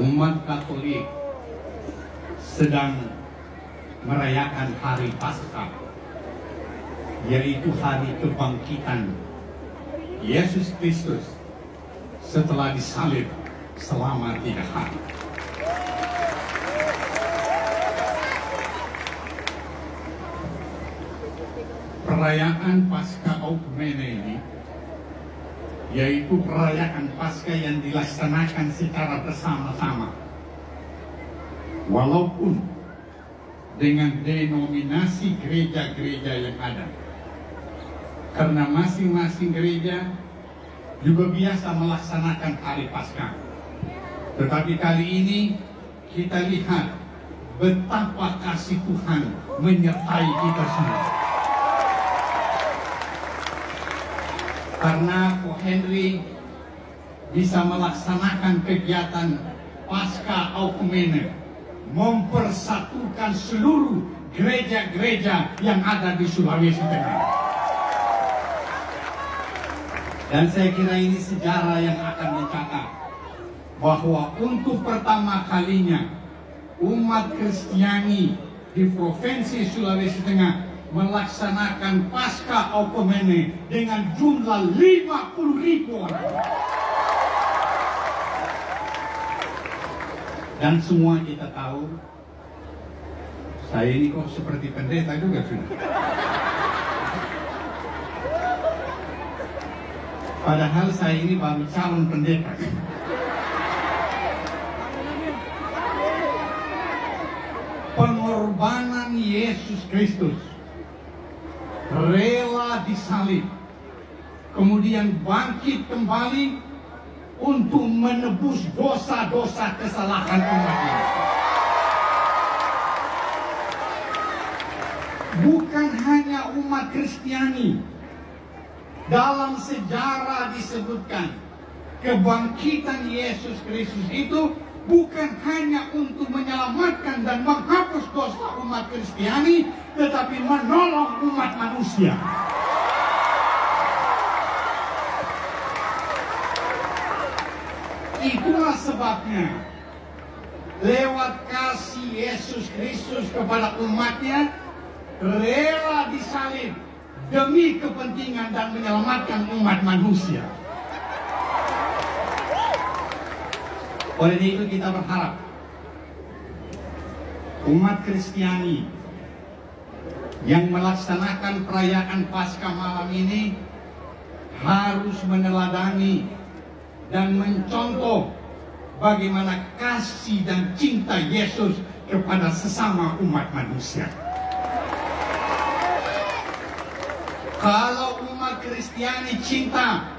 umat Katolik sedang merayakan hari Paskah, yaitu hari kebangkitan Yesus Kristus setelah disalib selama 3 hari. Perayaan Paskah Oikumene ini yaitu perayaan Paskah yang dilaksanakan secara bersama-sama, walaupun dengan denominasi gereja-gereja yang ada, karena masing-masing gereja juga biasa melaksanakan hari Paskah. Tetapi kali ini kita lihat betapa kasih Tuhan menyertai kita semua. Karena Ko Henry bisa melaksanakan kegiatan Paskah Oikumene, mempersatukan seluruh gereja-gereja yang ada di Sulawesi Tengah. Dan saya kira ini sejarah yang akan mencatat bahwa untuk pertama kalinya umat Kristiani di Provinsi Sulawesi Tengah melaksanakan Paskah Oikumene dengan jumlah 50.000 orang. Dan semua kita tahu, saya ini kok seperti pendeta juga sudah. Padahal saya ini baru calon pendeta. Pengorbanan Yesus Kristus, rela disalib, kemudian bangkit kembali untuk menebus dosa-dosa kesalahan umatnya. Bukan hanya umat Kristiani. Dalam sejarah disebutkan kebangkitan Yesus Kristus itu bukan hanya untuk menyelamatkan dan menghapus dosa umat Kristiani, tetapi menolong umat manusia. Itulah sebabnya lewat kasih Yesus Kristus kepada umatnya, rela disalib demi kepentingan dan menyelamatkan umat manusia. Oleh itu kita berharap umat Kristiani yang melaksanakan perayaan Paskah malam ini harus meneladani dan mencontoh bagaimana kasih dan cinta Yesus kepada sesama umat manusia. Kalau umat Kristiani cinta,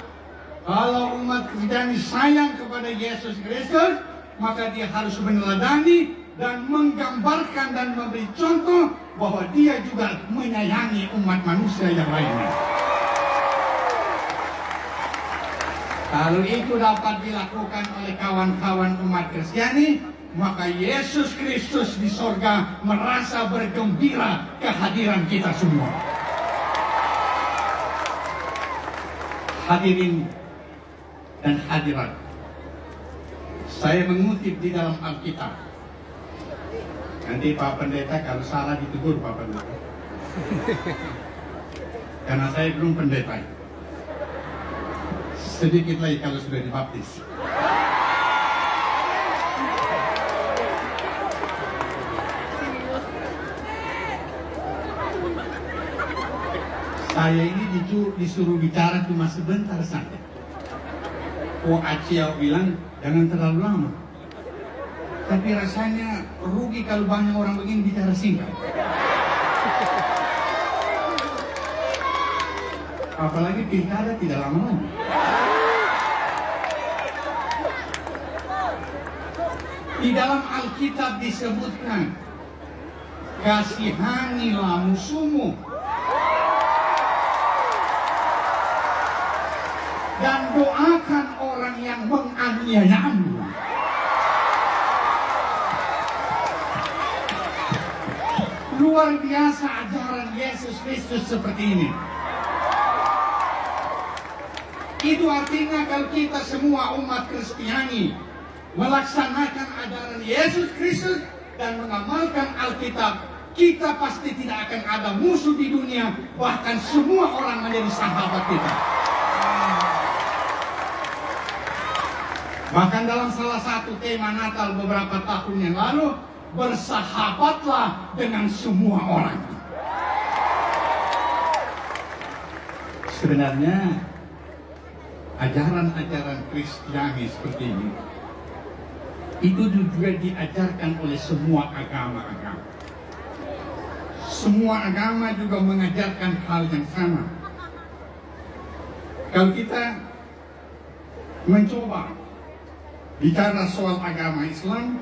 kalau umat Kristiani sayang kepada Yesus Kristus, maka dia harus meneladani dan menggambarkan dan memberi contoh bahwa dia juga menyayangi umat manusia yang lainnya. Kalau itu dapat dilakukan oleh kawan-kawan umat Kristiani, maka Yesus Kristus di sorga merasa bergembira kehadiran kita semua. Hadirin dan hadirat, saya mengutip di dalam Alkitab. Nanti Pak Pendeta kalau salah ditegur Pak Pendeta. Karena saya belum pendeta. Sedikit lagi kalau sudah dibaptis. Saya ini disuruh bicara cuma sebentar saja. Ko Aciau bilang jangan terlalu lama. Tapi rasanya rugi kalau banyak orang begini bicara singkat. Apalagi pilkada tidak lama lagi. Di dalam Alkitab disebutkan, kasihanilah musuhmu dan doakan orang yang menganiayamu. Luar biasa ajaran Yesus Kristus seperti ini. Itu artinya kalau kita semua umat Kristiani melaksanakan ajaran Yesus Kristus dan mengamalkan Alkitab, kita pasti tidak akan ada musuh di dunia, bahkan semua orang menjadi sahabat kita. Bahkan dalam salah satu tema Natal beberapa tahun yang lalu, bersahabatlah dengan semua orang. Sebenarnya ajaran-ajaran Kristiani seperti ini itu juga diajarkan oleh semua agama-agama. Semua agama juga mengajarkan hal yang sama. Kalau kita mencoba bicara soal agama Islam,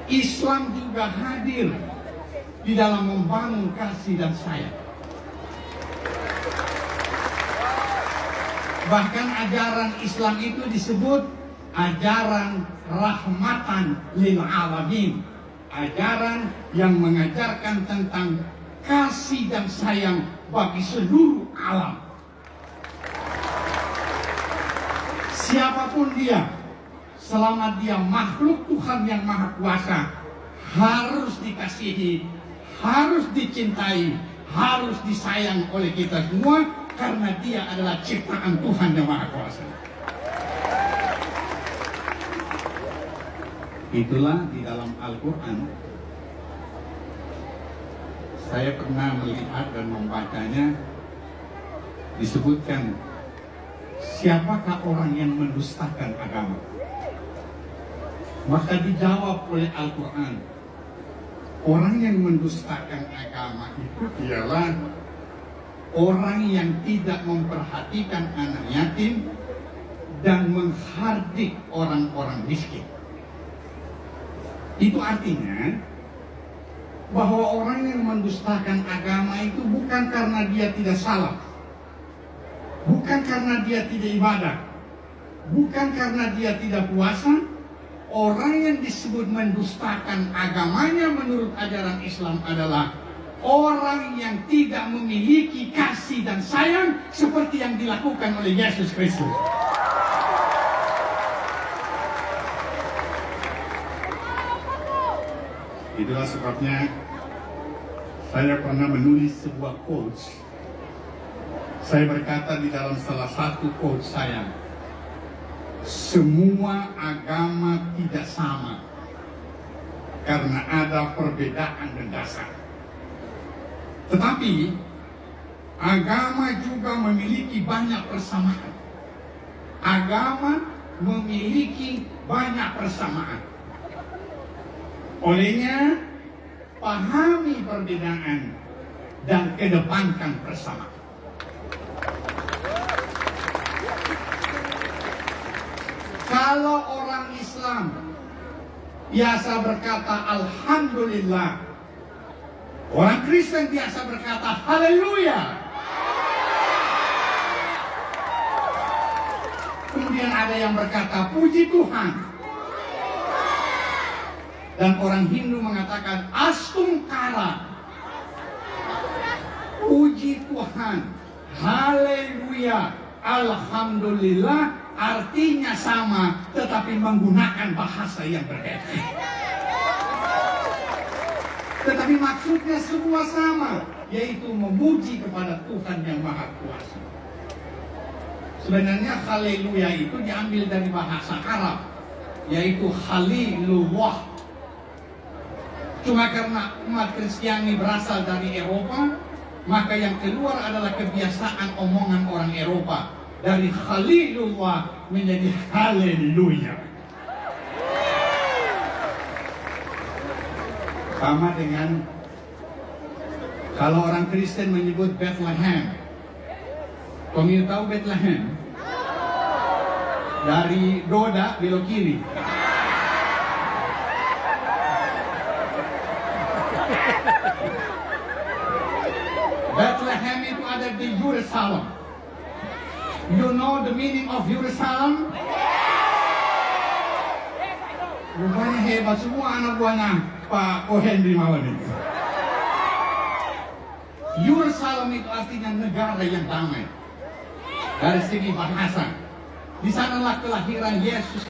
Islam juga hadir di dalam membangun kasih dan sayang. Bahkan ajaran Islam itu disebut ajaran rahmatan lil alamin, ajaran yang mengajarkan tentang kasih dan sayang bagi seluruh alam. Siapapun dia, selama dia makhluk Tuhan yang Maha Kuasa, harus dikasihi, harus dicintai, harus disayang oleh kita semua, karena dia adalah ciptaan Tuhan yang Maha Kuasa. Itulah di dalam Al-Quran saya pernah melihat dan membacanya, disebutkan siapakah orang yang mendustakan agama. Maka dijawab oleh Al-Quran, orang yang mendustakan agama itu ialah orang yang tidak memperhatikan anak yatim dan menghardik orang-orang miskin. Itu artinya bahwa orang yang mendustakan agama itu bukan karena dia tidak salah, bukan karena dia tidak ibadah, bukan karena dia tidak puasa. Orang yang disebut mendustakan agamanya menurut ajaran Islam adalah orang yang tidak memiliki kasih dan sayang seperti yang dilakukan oleh Yesus Kristus. Itulah sebabnya saya pernah menulis sebuah quotes. Saya berkata di dalam salah satu quotes saya, semua agama tidak sama karena ada perbedaan mendasar. Tetapi agama juga memiliki banyak persamaan. Agama memiliki banyak persamaan. Olehnya, pahami perbedaan dan kedepankan persamaan. Kalau orang Islam biasa berkata Alhamdulillah, orang Kristen biasa berkata Haleluya. Kemudian ada yang berkata Puji Tuhan. Dan orang Hindu mengatakan Astungkara, Puji Tuhan, Haleluya, Alhamdulillah. Artinya sama, tetapi menggunakan bahasa yang berbeda. Tetapi maksudnya semua sama, yaitu memuji kepada Tuhan yang Maha Kuasa. Sebenarnya haleluya itu diambil dari bahasa Arab, yaitu halilullah. Cuma karena umat Kristiani berasal dari Eropa, maka yang keluar adalah kebiasaan omongan orang Eropa. Dari Halilullah menjadi Haleluya. Sama dengan kalau orang Kristen menyebut Bethlehem. Kamu tahu Bethlehem? Dari Doda belok kiri. Bethlehem itu ada di Yerusalem. You know the meaning of Yerusalem? Rupanya hebat semua anak buahnya Pak Henry Mawan itu. Yerusalem itu artinya negara yang damai. Dari segi bahasa, di sanalah kelahiran Yesus.